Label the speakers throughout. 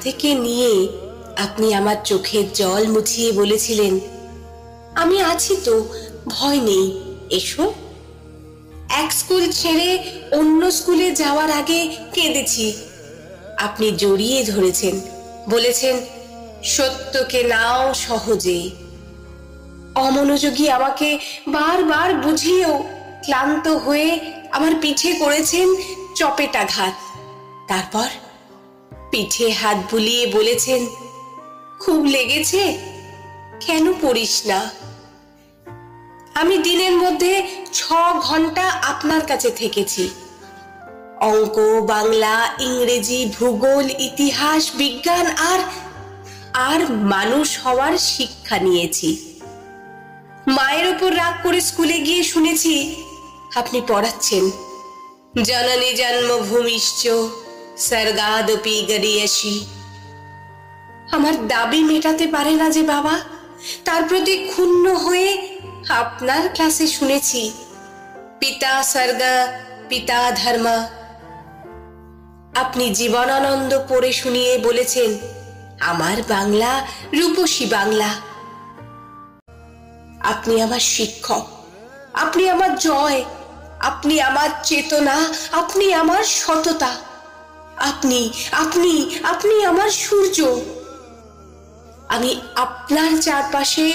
Speaker 1: থেকে নিয়ে আপনি আমার চোখের জল মুছিয়ে বলেছিলেন, আমি আছি তো, ভয় নেই, এসো। এক স্কুল ছেড়ে অন্য স্কুলে যাওয়ার আগে কেঁদেছি। আপনি জড়িয়ে ধরেছেন, বলেছেন, সত্যকে নাও সহজে। অমনোযোগী আমাকে বারবার বুঝিয়েও ক্লান্ত হয়ে আমার পিঠে করেছেন চপেটাঘাত। তারপর পিঠে হাত বুলিয়ে বলেছেন, খুব লেগেছে, কেন পড়িস না? আমি দিনের মধ্যে 6 ঘন্টা আপনার কাছে থেকেছি। অঙ্ক, বাংলা, ইংরেজি, ভূগোল, ইতিহাস, বিজ্ঞান আর মানুষ হওয়ার শিক্ষা নিয়েছি। মায়ের উপর রাগ করে স্কুলে গিয়ে শুনেছি আপনি পড়াচ্ছেন, জননী জন্মভূমিশ্চ স্বর্গাদপি গরীয়সী। আমার দাবি মেটাতে পারে না যে বাবা, তার প্রতি ক্ষুণ্ণ হয়ে আপনার ক্লাসে শুনেছি, পিতা স্বর্গ পিতা ধর্ম। আপনি জীবনানন্দ পড়ে শুনিয়ে বলেছেন, আমার বাংলা রূপসী বাংলা। আপনি আমার শিক্ষক, আপনি আমার জয়, আপনি আমার চেতনা, আপনি আমার সততা, আপনি আপনি আপনি আমার সূর্য। আমি আপনার চারপাশে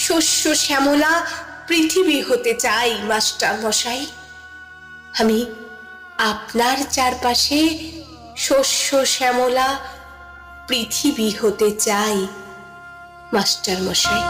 Speaker 1: শস্য শ্যামলা পৃথিবী হতে চাই মাস্টার মশাই। আমি আপনার চারপাশে শস্য শ্যামলা পৃথিবী হতে চাই মাস্টার মশাই।